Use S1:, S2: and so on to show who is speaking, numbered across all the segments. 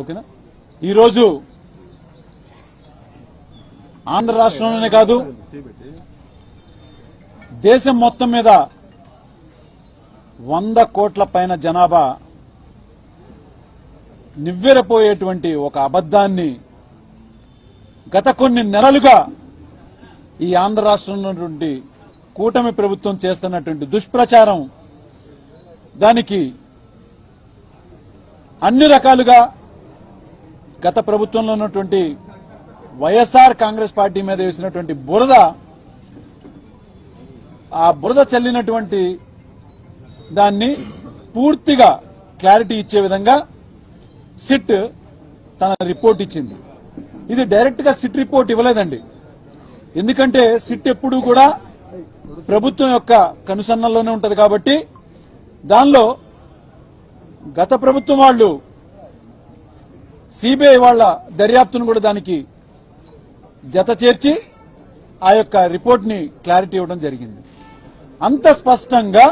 S1: ఓకేనా? ఈరోజు ఆంధ్ర రాష్ట్రంలోనే కాదు దేశం మొత్తం మీద 100 కోట్ల పైన జనాభా నివ్వెరపోయేటువంటి ఒక అబద్దాన్ని గత కొన్ని నెలలుగా ఈ ఆంధ్ర రాష్ట్రంలో ఉన్నటువంటి కూటమి ప్రభుత్వం చేస్తున్నటువంటి దుష్ప్రచారం, దానికి అన్ని రకాలుగా గత ప్రభుత్వంలో ఉన్నటువంటి వైఎస్ఆర్ కాంగ్రెస్ పార్టీ మీద వేసినటువంటి బురద, ఆ బురద చల్లినటువంటి దాన్ని పూర్తిగా క్లారిటీ ఇచ్చే విధంగా సిట్ తన రిపోర్ట్ ఇచ్చింది. ఇది డైరెక్ట్ గా సిట్ రిపోర్ట్ ఇవ్వలేదండి. ఎందుకంటే సిట్ ఎప్పుడూ కూడా ప్రభుత్వం యొక్క కనుసన్నల్లోనే ఉంటది కాబట్టి దానిలో గత ప్రభుత్వం వాళ్ళు సిబిఐ వాళ్ల దర్యాప్తును కూడా దానికి జత చేర్చి ఆ యొక్క రిపోర్ట్ ని క్లారిటీ ఇవ్వడం జరిగింది. అంత స్పష్టంగా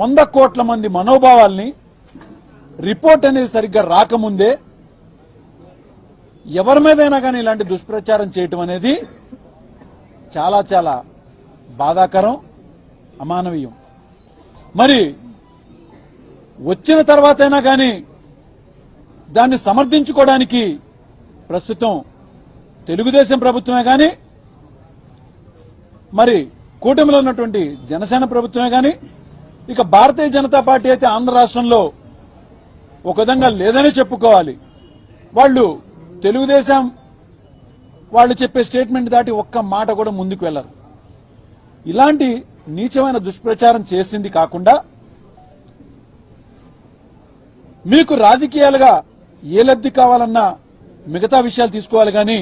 S1: 100 కోట్ల మంది మనోభావాల్ని రిపోర్ట్ అనేది సరిగ్గా రాకముందే ఎవరి మీదైనా కానీ ఇలాంటి దుష్ప్రచారం చేయటం అనేది చాలా చాలా బాధాకరం, అమానవీయం. మరి వచ్చిన తర్వాతైనా కానీ దాన్ని సమర్థించుకోవడానికి ప్రస్తుతం తెలుగుదేశం ప్రభుత్వమే కానీ, మరి కూటమిలో ఉన్నటువంటి జనసేన ప్రభుత్వమే కానీ, ఇక భారతీయ జనతా పార్టీ అయితే ఆంధ్ర రాష్ట్రంలో ఒక విధంగా లేదని చెప్పుకోవాలి. వాళ్ళు తెలుగుదేశం వాళ్ళు చెప్పే స్టేట్మెంట్ దాటి ఒక్క మాట కూడా ముందుకు వెళ్లరు. ఇలాంటి నీచమైన దుష్ప్రచారం చేసింది కాకుండా మీకు రాజకీయాలుగా ఏ లబ్ధి కావాలన్నా మిగతా విషయాలు తీసుకోవాలి కానీ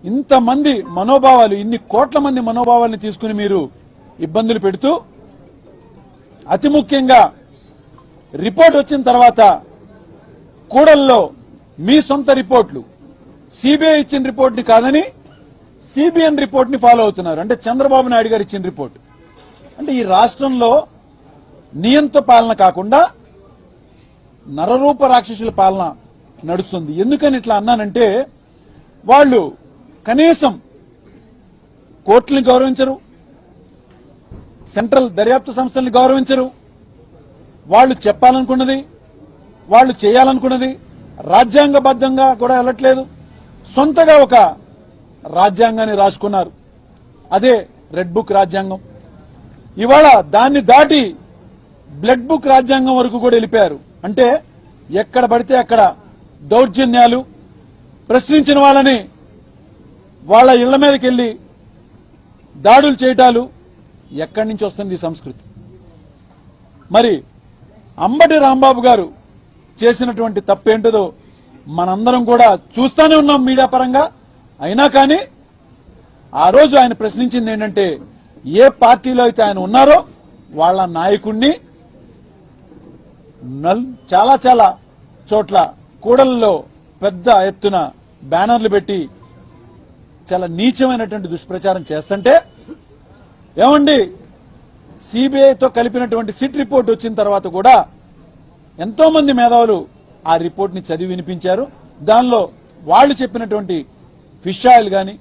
S1: ఇంతమంది మనోభావాలు, ఇన్ని కోట్ల మంది మనోభావాలను తీసుకుని మీరు ఇబ్బందులు పెడుతూ, అతి ముఖ్యంగా రిపోర్ట్ వచ్చిన తర్వాత కూడల్లో మీ సొంత రిపోర్ట్లు, సిబిఐ ఇచ్చిన రిపోర్ట్ ని కాదని సిబిఎన్ రిపోర్ట్ ని ఫాలో అవుతున్నారు. అంటే చంద్రబాబు నాయుడు గారు ఇచ్చిన రిపోర్ట్. అంటే ఈ రాష్ట్రంలో నియంత్ర పాలన కాకుండా నరరూప రాక్షసుల పాలన నడుస్తుంది. ఎందుకని ఇట్లా అన్నానంటే, వాళ్ళు కనీసం కోర్టులను గౌరవించరు, సెంట్రల్ దర్యాప్తు సంస్థల్ని గౌరవించరు. వాళ్ళు చెప్పాలనుకున్నది, వాళ్ళు చేయాలనుకున్నది రాజ్యాంగబద్ధంగా కూడా వెళ్ళట్లేదు. సొంతగా ఒక రాజ్యాంగాన్ని రాసుకున్నారు, అదే రెడ్ బుక్ రాజ్యాంగం. ఇవాళ దాన్ని దాటి బ్లడ్ బుక్ రాజ్యాంగం వరకు కూడా వెళ్ళిపోయారు. అంటే ఎక్కడ పడితే అక్కడ దౌర్జన్యాలు, ప్రశ్నించిన వాళ్ళని వాళ్ళ ఇళ్ల మీదకి వెళ్లి దాడులు చేయటాలు. ఎక్కడి నుంచి వస్తుంది ఈ సంస్కృతి? మరి అంబటి రాంబాబు గారు చేసినటువంటి తప్పేంటిదో మనందరం కూడా చూస్తూనే ఉన్నాం మీడియా పరంగా. అయినా కానీ ఆ రోజు ఆయన ప్రశ్నించింది ఏంటంటే, ఏ పార్టీలో అయితే ఆయన ఉన్నారో వాళ్ళ నాయకుడిని చాలా చాలా చోట్ల కూడలలో పెద్ద ఎత్తున బ్యానర్లు పెట్టి చాలా నీచమైనటువంటి దుష్ప్రచారం చేస్తుంటే, ఏమండి సిబిఐతో కలిపినటువంటి సిట్ రిపోర్ట్ వచ్చిన తర్వాత కూడా ఎంతో మంది మేధావులు ఆ రిపోర్ట్ ని చదివి వినిపించారు. దానిలో వాళ్ళు చెప్పినటువంటి ఫిష్ ఆయిల్ గాని,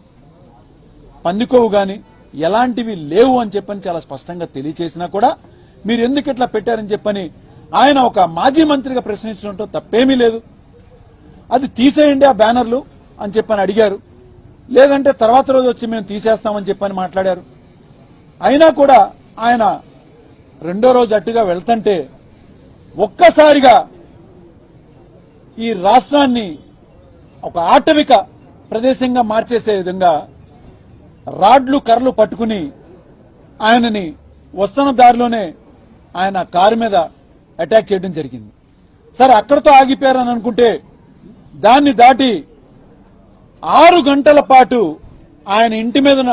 S1: పందికొవ్వు గాని ఎలాంటివి లేవు అని చెప్పని చాలా స్పష్టంగా తెలియచేసినా కూడా మీరు ఎందుకు ఇట్లా పెట్టారని చెప్పని ఆయన ఒక మాజీ మంత్రిగా ప్రశ్నించడంతో తప్పేమీ లేదు. అది తీసేయండి ఆ బ్యానర్లు అని చెప్పని అడిగారు. లేదంటే తర్వాత రోజు వచ్చి మేము తీసేస్తామని చెప్పని మాట్లాడారు. అయినా కూడా ఆయన రెండో రోజు అట్టుగా వెళ్తుంటే ఒక్కసారిగా ఈ రాష్ట్రాన్ని ఒక ఆటవిక ప్రదేశంగా మార్చేసే విధంగా రాడ్లు కర్రలు పట్టుకుని ఆయనని వస్తున్న దారిలోనే ఆయన కారు మీద అటాక్ చేయడం జరిగింది. సరే అక్కడితో ఆగిపోయారని అనుకుంటే దాన్ని దాటి 6 గంటల పాటు ఆయన ఇంటి మీదన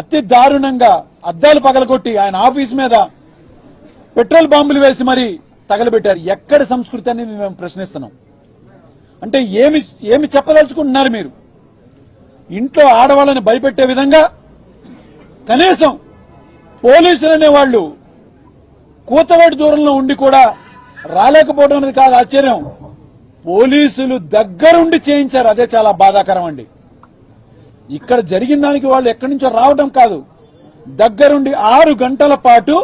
S1: అతి దారుణంగా అద్దాలు పగలగొట్టి ఆయన ఆఫీస్ మీద పెట్రోల్ బాంబులు వేసి మరీ తగలబెట్టారు. ఎక్కడి సంస్కృతి అని మేము ప్రశ్నిస్తున్నాం. అంటే ఏమి చెప్పదలుచుకుంటున్నారు మీరు? ఇంట్లో ఆడవాళ్ళని భయపెట్టే విధంగా కనీసం పోలీసులు అనే వాళ్ళు కూతవేటి దూరంలో ఉండి కూడా రాలేకపోవడం అనేది కాదు ఆశ్చర్యం, పోలీసులు దగ్గరుండి చేయించారు. అదే చాలా బాధాకరం అండి. ఇక్కడ జరిగిన దానికి వాళ్ళు ఎక్కడి నుంచో రావడం కాదు, దగ్గరుండి 6 గంటల పాటు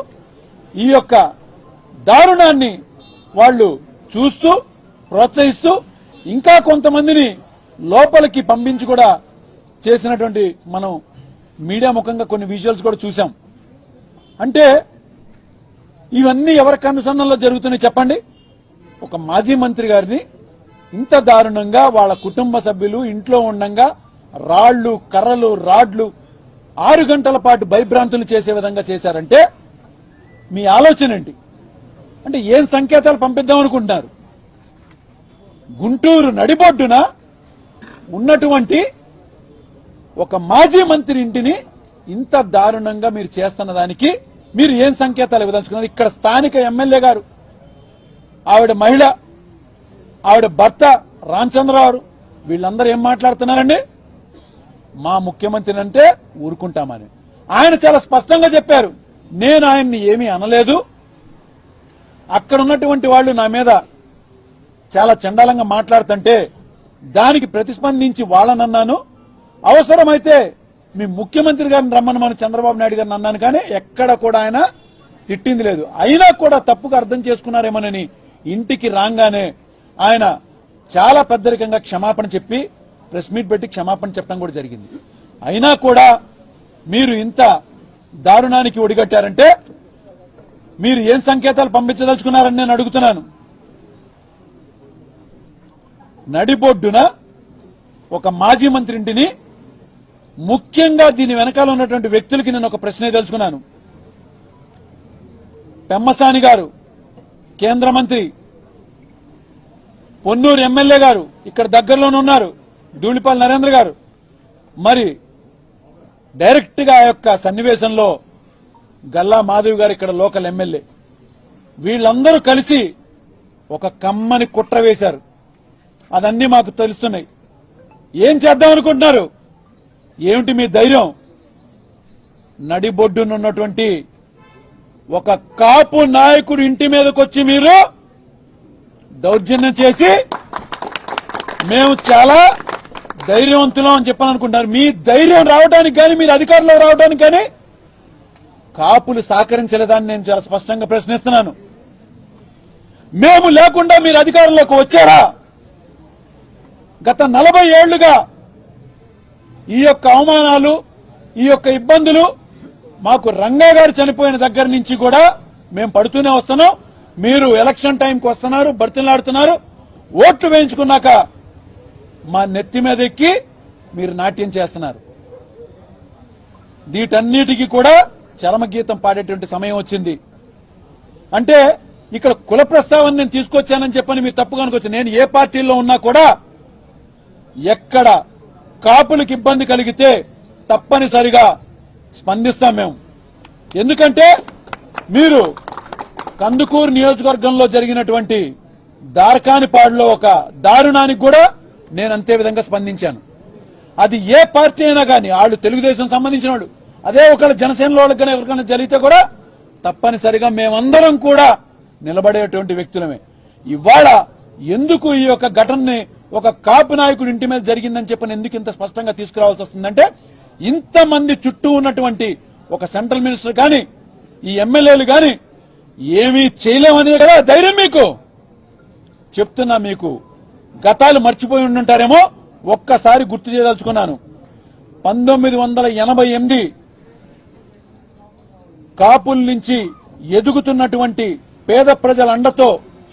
S1: ఈ యొక్క దారుణాన్ని వాళ్ళు చూస్తూ ప్రోత్సహిస్తూ ఇంకా కొంతమందిని లోపలికి పంపించి కూడా చేసినటువంటి మనం మీడియా ముఖంగా కొన్ని విజువల్స్ కూడా చూసాం. అంటే ఇవన్నీ ఎవరి కనుసన్నల్లో జరుగుతున్నాయి చెప్పండి? ఒక మాజీ మంత్రి గారిని ఇంత దారుణంగా వాళ్ళ కుటుంబ సభ్యులు ఇంట్లో ఉండంగా రాళ్లు కర్రలు రాడ్లు 6 గంటల పాటు భయభ్రాంతులు చేసే విధంగా చేశారంటే మీ ఆలోచన ఏంటి? అంటే ఏం సంకేతాలు పంపిద్దాం అనుకుంటున్నారు? గుంటూరు నడిబొడ్డున ఉన్నటువంటి ఒక మాజీ మంత్రి ఇంటిని ఇంత దారుణంగా మీరు చేస్తున్న దానికి మీరు ఏం సంకేతాలు ఇవ్వదలుచుకున్నారు? ఇక్కడ స్థానిక ఎమ్మెల్యే గారు, ఆవిడ మహిళ, ఆవిడ భర్త రామచంద్రరావు, వీళ్ళందరూ ఏం మాట్లాడుతున్నారండి? మా ముఖ్యమంత్రిని అంటే ఊరుకుంటామని ఆయన చాలా స్పష్టంగా చెప్పారు. నేను ఆయన్ని ఏమీ అనలేదు, అక్కడ ఉన్నటువంటి వాళ్ళు నా మీద చాలా చండాలంగా మాట్లాడుతుంటే దానికి ప్రతిస్పందించి వాళ్ళనన్నాను. అవసరమైతే మీ ముఖ్యమంత్రి గారిని రమ్మనమని చంద్రబాబు నాయుడు గారిని అన్నాను, కానీ ఎక్కడ కూడా ఆయన తిట్టింది లేదు. అయినా కూడా తప్పుగా అర్థం చేసుకున్నారేమోనని ఇంటికి రాగానే ఆయన చాలా పెద్దరికంగా క్షమాపణ చెప్పి ప్రెస్ మీట్ పెట్టి క్షమాపణ చెప్పడం కూడా జరిగింది. అయినా కూడా మీరు ఇంత దారుణానికి ఒడిగట్టారంటే మీరు ఏం సంకేతాలు పంపించదలుచుకున్నారని నేను అడుగుతున్నాను. నడిబొడ్డున ఒక మాజీ మంత్రి ఇంటిని, ముఖ్యంగా దీని వెనకాల ఉన్నటువంటి వ్యక్తులకి నేను ఒక ప్రశ్న తెలుసుకున్నాను. పెమ్మసాని గారు కేంద్ర మంత్రి, పొన్నూరు ఎమ్మెల్యే గారు ఇక్కడ దగ్గరలోనే ఉన్నారు, ధూళిపాల్ నరేంద్ర గారు, మరి డైరెక్ట్ గా ఆ యొక్క సన్నివేశంలో గల్లా మాధవి గారు ఇక్కడ లోకల్ ఎమ్మెల్యే, వీళ్ళందరూ కలిసి ఒక కమ్మని కుట్ర వేశారు. అదన్నీ మాకు తెలుస్తున్నాయి. ఏం చేద్దాం అనుకుంటున్నారు? ఏమిటి మీ ధైర్యం? నడిబొడ్డునున్నటువంటి ఒక కాపు నాయకుడు ఇంటి మీదకి వచ్చి మీరు దౌర్జన్యం చేసి మేము చాలా ధైర్యవంతులం అని చెప్పాలనుకుంటున్నారు. మీ ధైర్యం రావడానికి కానీ మీరు అధికారంలో రావడానికి కానీ కాపులు సహకరించలేదని నేను చాలా స్పష్టంగా ప్రశ్నిస్తున్నాను. మేము లేకుండా మీరు అధికారంలోకి వచ్చారా? గత 40 ఏళ్లుగా ఈ యొక్క అవమానాలు, ఈ యొక్క ఇబ్బందులు మాకు రంగా గారు చనిపోయిన దగ్గర నుంచి కూడా మేము పడుతూనే వస్తున్నాం. మీరు ఎలక్షన్ టైంకి వస్తున్నారు, బర్తిలాడుతున్నారు, ఓట్లు వేయించుకున్నాక మా నెత్తి మీద ఎక్కి మీరు నాట్యం చేస్తున్నారు. వీటన్నిటికీ కూడా చరమగీతం పాడేటువంటి సమయం వచ్చింది. అంటే ఇక్కడ కుల ప్రస్తావన నేను తీసుకొచ్చానని చెప్పని మీరు తప్పుగా అనుకోవచ్చు. నేను ఏ పార్టీలో ఉన్నా కూడా ఎక్కడ కాపులకు ఇబ్బంది కలిగితే తప్పనిసరిగా స్పందిస్తాం మేము. ఎందుకంటే మీరు కందుకూరు నియోజకవర్గంలో జరిగినటువంటి దార్కానిపాడులో ఒక దారుణానికి కూడా నేను అంతే విధంగా స్పందించాను. అది ఏ పార్టీ అయినా కానీ, వాళ్ళు తెలుగుదేశం సంబంధించిన వాళ్ళు, అదే ఒకళ్ళ జనసేనలో వాళ్ళకి కానీ ఎవరికైనా జరిగితే కూడా తప్పనిసరిగా మేమందరం కూడా నిలబడేటువంటి వ్యక్తులమే. ఇవాళ ఎందుకు ఈ యొక్క ఘటనని ఒక కాపు నాయకుడు ఇంటి మీద జరిగిందని చెప్పని ఎందుకు ఇంత స్పష్టంగా తీసుకురావాల్సి వస్తుందంటే, ఇంతమంది చుట్టూ ఉన్నటువంటి ఒక సెంట్రల్ మినిస్టర్ కానీ ఈ ఎమ్మెల్యేలు కానీ ఏమీ చేయలేమనే కదా ధైర్యం మీకు. చెప్తున్నా, మీకు గతాలు మర్చిపోయి ఉండుంటారేమో, ఒక్కసారి గుర్తు చేయదలుచుకున్నాను. 1988 కాపుల నుంచి ఎదుగుతున్నటువంటి పేద ప్రజల అండతో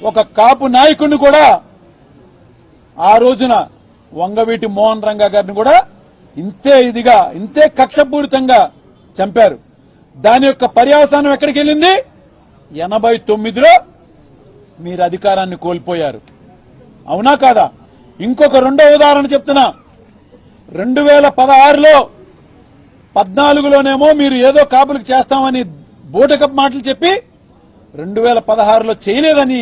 S1: ఒక కాపు నాయకుడిని కూడా ఆ రోజున వంగవీటి మోహన్ రంగా గారిని కూడా ఇంతే ఇదిగా, ఇంతే కక్షపూరితంగా చంపారు. దాని యొక్క పర్యవసానం ఎక్కడికి వెళ్ళింది? 89లో మీరు అధికారాన్ని కోల్పోయారు. అవునా కాదా? ఇంకొక రెండో ఉదాహరణ చెప్తున్నా. 2016లో 14లోనేమో మీరు ఏదో కాపులకు చేస్తామని బూటకపు మాటలు చెప్పి 2016లో చేయలేదని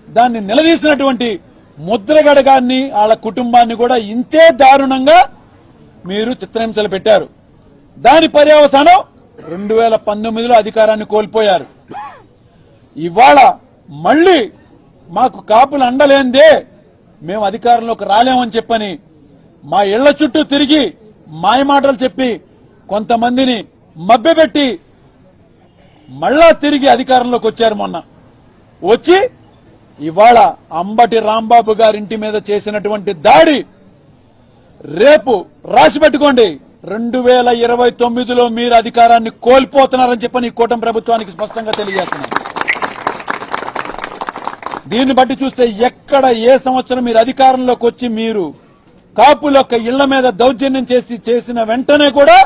S1: దాన్ని నిలదీసినటువంటి ముద్రగడ గారిని, వాళ్ళ కుటుంబాన్ని కూడా ఇంతే దారుణంగా మీరు చిత్రహింసలు పెట్టారు. దాని పర్యవసానం 2019లో అధికారాన్ని కోల్పోయారు. ఇవాళ మళ్లీ మాకు కాపులు అండలేందే మేము అధికారంలోకి రాలేమని చెప్పని మా ఇళ్ల చుట్టూ తిరిగి మాయమాటలు చెప్పి కొంతమందిని మభ్యపెట్టి మళ్ళా తిరిగి అధికారంలోకి వచ్చారు. మొన్న వచ్చి ఇవాళ అంబటి రాంబాబు గారింటి మీద చేసినటువంటి దాడి రేపు రాసి పెట్టుకోండి 2029లో మీరు అధికారాన్ని కోల్పోతున్నారని చెప్పని ఈ కూటమి ప్రభుత్వానికి స్పష్టంగా తెలియజేస్తున్నారు. దీన్ని బట్టి చూస్తే ఎక్కడ ఏ సంవత్సరం మీరు అధికారంలోకి వచ్చి మీరు కాపుల యొక్క ఇళ్ల మీద దౌర్జన్యం చేసిన వెంటనే కూడా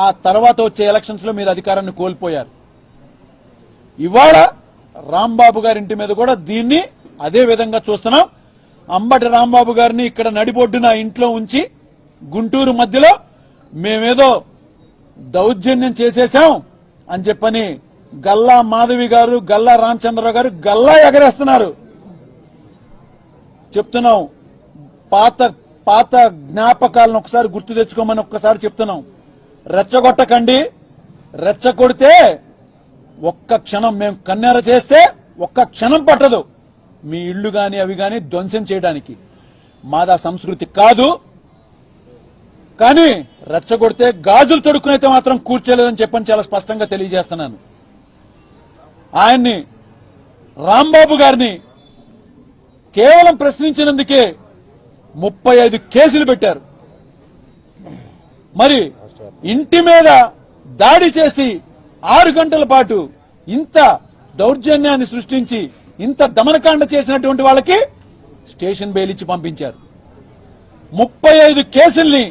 S1: ఆ తర్వాత వచ్చే ఎలక్షన్స్ లో మీరు అధికారాన్ని కోల్పోయారు. ఇవాళ రాంబాబు గారింటి మీద కూడా దీన్ని అదే విధంగా చూస్తున్నాం. అంబటి రాంబాబు గారిని ఇక్కడ నడిబొడ్డున ఇంట్లో ఉంచి గుంటూరు మధ్యలో మేమేదో దౌర్జన్యం చేసేశాం అని చెప్పని గల్లా మాధవి గారు, గల్లా రామచంద్రరావు గారు గల్లా ఎగరేస్తున్నారు. చెప్తున్నాం, పాత జ్ఞాపకాలను ఒకసారి గుర్తు తెచ్చుకోమని ఒక్కసారి చెప్తున్నాం. రెచ్చగొట్టకండి, రెచ్చగొడితే ఒక్క క్షణం మేము కన్నెర చేస్తే ఒక్క క్షణం పట్టదు మీ ఇళ్లు గాని అవి గాని ధ్వంసం చేయడానికి. మాదా సంస్కృతి కాదు. కానీ రెచ్చగొడితే గాజులు తొడుక్కునైతే మాత్రం కూర్చోలేదని చెప్పని చాలా స్పష్టంగా తెలియజేస్తున్నాను. ఆయన్ని రాంబాబు గారిని కేవలం ప్రశ్నించినందుకే 35 కేసులు పెట్టారు. మరి ఇంటి మీద దాడి చేసి 6 గంటల పాటు ఇంత దౌర్జన్యాన్ని సృష్టించి ఇంత దమనకాండ చేసినటువంటి వాళ్ళకి స్టేషన్ బెయిల్ ఇచ్చి పంపించారు. 35 కేసుల్ని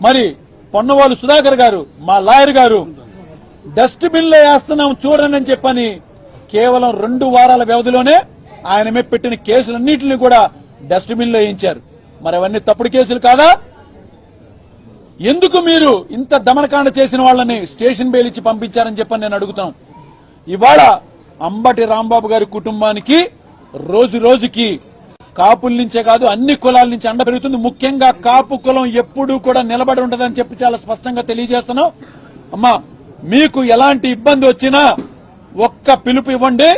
S1: మరి పొన్నవాళ్ళు సుధాకర్ గారు, మా లాయర్ గారు డస్ట్బిన్ లో వేస్తున్నాం చూడండి అని చెప్పని కేవలం 2 వారాల వ్యవధిలోనే ఆయన మీద పెట్టిన కేసులన్నింటినీ కూడా డస్ట్బిన్ లో వేయించారు. మరి అవన్నీ తప్పుడు కేసులు కాదా? ఎందుకు మీరు ఇంత దమనకాండ చేసిన వాళ్ళని స్టేషన్ బెయిల్ ఇచ్చి పంపించారని చెప్పని నేను అడుగుతాను. ఇవాళ అంబటి రాంబాబు గారి కుటుంబానికి రోజు రోజుకి కాపుల నుంచే కాదు అన్ని కులాల నుంచి అండ పెరుగుతుంది. ముఖ్యంగా కాపు కులం ఎప్పుడూ కూడా నిలబడి ఉంటదని చెప్పి చాలా స్పష్టంగా తెలియజేస్తున్నాం. అమ్మా, మీకు ఎలాంటి ఇబ్బంది వచ్చినా ఒక్క పిలుపు ఇవ్వండి.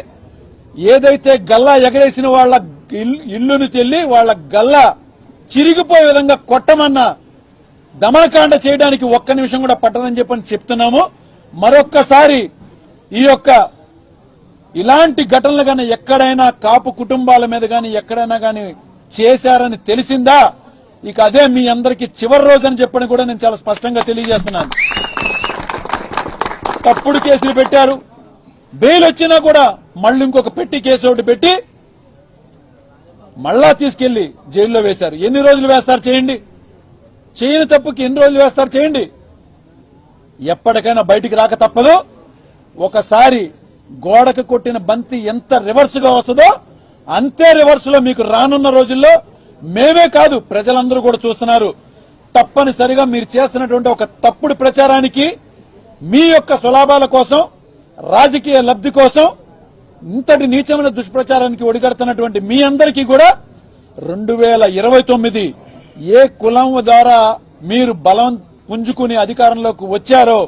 S1: ఏదైతే గల్లా ఎగరేసిన వాళ్ళ ఇల్లును తెల్లి వాళ్ళ గల్లా చిరిగిపోయే విధంగా కొట్టమన్నా దమనకాండ చేయడానికి ఒక్క నిమిషం కూడా పట్టదని చెప్పని చెప్తున్నాము. మరొక్కసారి ఈ యొక్క ఇలాంటి ఘటనలు గానీ ఎక్కడైనా కాపు కుటుంబాల మీద గానీ ఎక్కడైనా గానీ చేశారని తెలిసిందా ఇక అదే మీ అందరికీ చివరి రోజు అని చెప్పని కూడా నేను చాలా స్పష్టంగా తెలియజేస్తున్నాను. తప్పుడు కేసులు పెట్టారు. బెయిల్ వచ్చినా కూడా మళ్ళీ ఇంకొక పెట్టి కేసు ఒకటి పెట్టి మళ్ళా తీసుకెళ్లి జైల్లో వేశారు. ఎన్ని రోజులు వేస్తారు చేయండి. చేయని తప్పుకి ఎన్ని రోజులు వేస్తారు చేయండి. ఎప్పటికైనా బయటికి రాక తప్పదు. ఒకసారి గోడకు కొట్టిన బంతి ఎంత రివర్స్ గా వస్తుందో అంతే రివర్స్ లో మీకు రానున్న రోజుల్లో మేమే కాదు ప్రజలందరూ కూడా చూస్తున్నారు. తప్పనిసరిగా మీరు చేస్తున్నటువంటి ఒక తప్పుడు ప్రచారానికి మీ యొక్క సులాభాల కోసం రాజకీయ లబ్ధి కోసం ఇంతటి నీచమైన దుష్ప్రచారానికి ఒడిగడుతున్నటువంటి మీ అందరికీ కూడా 2029 ఏ కులం ద్వారా మీరు బలం పుంజుకుని అధికారంలోకి వచ్చారో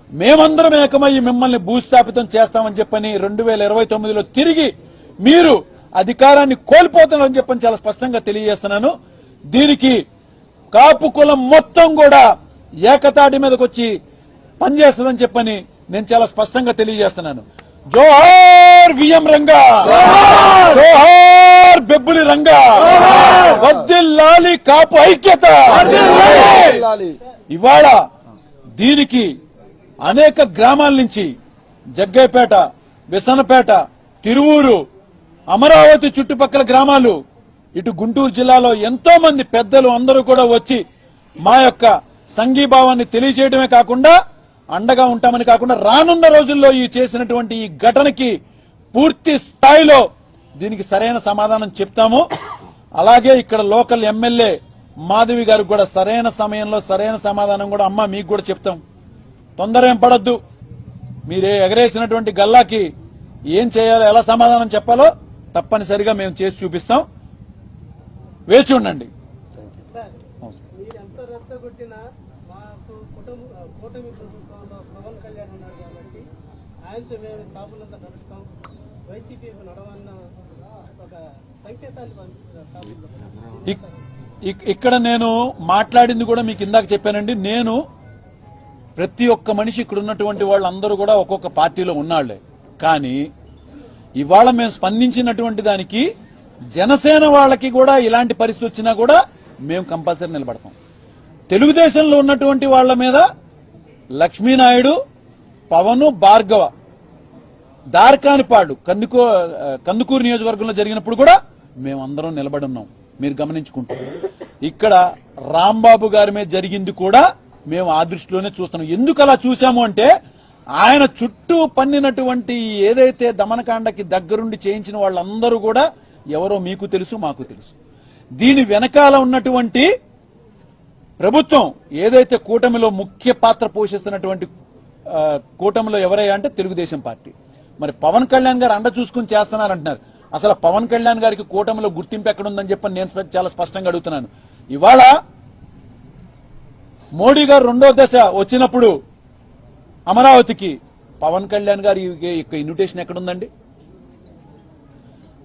S1: మేమందరం ఏకమయ్యి మిమ్మల్ని భూస్థాపితం చేస్తామని చెప్పని 2029లో తిరిగి మీరు అధికారాన్ని కోల్పోతున్నారని చెప్పని చాలా స్పష్టంగా తెలియజేస్తున్నాను. దీనికి కాపు కులం మొత్తం కూడా ఏకతాటి మీదకి వచ్చి పనిచేస్తుందని చెప్పని నేను చాలా స్పష్టంగా తెలియజేస్తున్నాను. జోహార్ విఎం రంగా, జోహార్ బెబ్బులి రంగా, వర్ధిల్లాలి కాపు ఐక్యత. ఇవాళ దీనికి అనేక గ్రామాల నుంచి జగ్గైపేట, విసనపేట, తిరువూరు, అమరావతి చుట్టుపక్కల గ్రామాలు, ఇటు గుంటూరు జిల్లాలో ఎంతో మంది పెద్దలు అందరూ కూడా వచ్చి మా యొక్క సంఘీభావాన్ని తెలియజేయడమే కాకుండా అండగా ఉంటామని కాకుండా రానున్న రోజుల్లో ఈ చేసినటువంటి ఈ ఘటనకి పూర్తి స్థాయిలో దీనికి సరైన సమాధానం చెప్తాము. అలాగే ఇక్కడ లోకల్ ఎమ్మెల్యే మాధవి గారికి కూడా సరైన సమయంలో సరైన సమాధానం కూడా అమ్మ మీకు కూడా చెప్తాం. తొందర ఏం పడద్దు. మీరే ఎగరేసినటువంటి గల్లాకి ఏం చేయాలో ఎలా సమాధానం చెప్పాలో తప్పనిసరిగా మేము చేసి చూపిస్తాం. వేచి ఉండండి.
S2: కూటమి ప్రభుత్వంలో పవన్ కళ్యాణ్ ఉన్నారు కాబట్టి ఆయనతో మేము కాపులంతా నడుస్తాం. వైసీపీ నడవన్న ఒక సంకేతాన్ని పంపిస్తున్నారు.
S1: ఇక్కడ నేను మాట్లాడింది కూడా మీకు ఇందాక చెప్పానండి. నేను ప్రతి ఒక్క మనిషి ఇక్కడ ఉన్నటువంటి వాళ్ళందరూ కూడా ఒక్కొక్క పార్టీలో ఉన్నాళ్లే. కానీ ఇవాళ మేము స్పందించినటువంటి దానికి జనసేన వాళ్ళకి కూడా ఇలాంటి పరిస్థితి వచ్చినా కూడా మేము కంపల్సరీ నిలబడతాం. తెలుగుదేశంలో ఉన్నటువంటి వాళ్ల మీద లక్ష్మీనాయుడు, పవన్, భార్గవ, దార్కానిపాడు కందుకూరు నియోజకవర్గంలో జరిగినప్పుడు కూడా మేమందరం నిలబడి ఉన్నాం. మీరు గమనించుకుంటారు. ఇక్కడ రాంబాబు గారి మీద జరిగింది కూడా మేము ఆ దృష్టిలోనే చూస్తున్నాం. ఎందుకు అలా చూశాము అంటే ఆయన చుట్టూ పన్నినటువంటి ఏదైతే దమనకాండకి దగ్గరుండి చేయించిన వాళ్ళందరూ కూడా ఎవరో మీకు తెలుసు, మాకు తెలుసు. దీని వెనకాల ఉన్నటువంటి ప్రభుత్వం ఏదైతే కూటమిలో ముఖ్య పాత్ర పోషిస్తున్నటువంటి కూటమిలో ఎవరయ్యా అంటే తెలుగుదేశం పార్టీ. మరి పవన్ కళ్యాణ్ గారు అండ చూసుకుని చేస్తున్నారంటున్నారు. అసలు పవన్ కళ్యాణ్ గారికి కూటమిలో గుర్తింపు ఎక్కడుందని చెప్పని నేను చాలా స్పష్టంగా అడుగుతున్నాను. ఇవాళ మోడీ గారు 2వ దశ వచ్చినప్పుడు అమరావతికి పవన్ కళ్యాణ్ గారి ఇన్విటేషన్ ఎక్కడుందండి?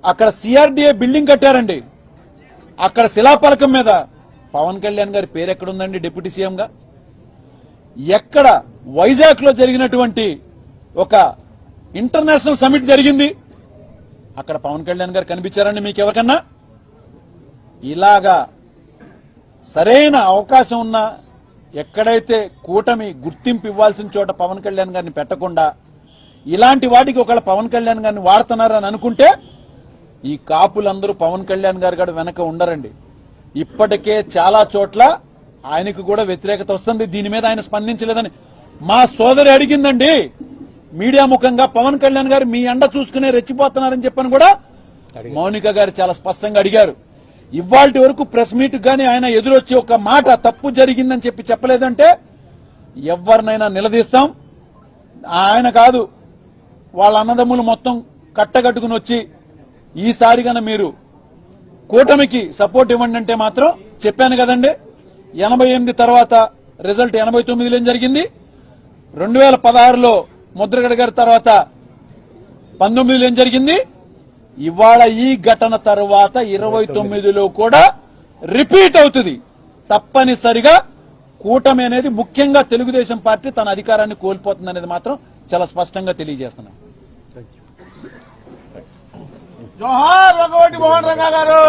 S1: అక్కడ సిఆర్డీఏ బిల్డింగ్ కట్టారండి. అక్కడ శిలాఫలకం మీద పవన్ కళ్యాణ్ గారి పేరు ఎక్కడుందండి డిప్యూటీ సీఎంగా? ఎక్కడ వైజాగ్ లో జరిగినటువంటి ఒక ఇంటర్నేషనల్ సమిట్ జరిగింది, అక్కడ పవన్ కళ్యాణ్ గారు కనిపించారండి మీకు ఎవరికన్నా? ఇలాగా సరైన అవకాశం ఉన్న ఎక్కడైతే కూటమి గుర్తింపు ఇవ్వాల్సిన చోట పవన్ కళ్యాణ్ గారిని పెట్టకుండా ఇలాంటి వాటికి ఒకవేళ పవన్ కళ్యాణ్ గారిని వాడుతున్నారని అనుకుంటే ఈ కాపులందరూ పవన్ కళ్యాణ్ గారు కూడా వెనక ఉండరండి. ఇప్పటికే చాలా చోట్ల ఆయనకు కూడా వ్యతిరేకత వస్తుంది. దీని మీద ఆయన స్పందించలేదని మా సోదరి అడిగిందండి మీడియా ముఖంగా. పవన్ కళ్యాణ్ గారు మీ అండ చూసుకునే రెచ్చిపోతున్నారని చెప్పని కూడా మౌనిక గారు చాలా స్పష్టంగా అడిగారు. ఇవాల్టి వరకు ప్రెస్ మీట్ గానీ ఆయన ఎదురొచ్చి ఒక మాట తప్పు జరిగిందని చెప్పలేదంటే ఎవరినైనా నిలదీస్తాం. ఆయన కాదు, వాళ్ళ అన్నదమ్ములు మొత్తం కట్టగట్టుకుని వచ్చి ఈసారి గన మీరు కూటమికి సపోర్ట్ ఇవ్వండి అంటే మాత్రం చెప్పాను కదండి. 88 తర్వాత రిజల్ట్ 89లో ఏం జరిగింది, 2016లో ముద్రగడ గారి తర్వాత 19లో ఏం జరిగింది, ఇవాళ ఈ ఘటన తర్వాత 29లో కూడా రిపీట్ అవుతుంది. తప్పనిసరిగా కూటమి అనేది ముఖ్యంగా తెలుగుదేశం పార్టీ తన అధికారాన్ని కోల్పోతుంది అనేది మాత్రం చాలా స్పష్టంగా తెలియజేస్తున్నాం.
S3: జోహార్ రంగవటి మోహన్ రంగా గారు.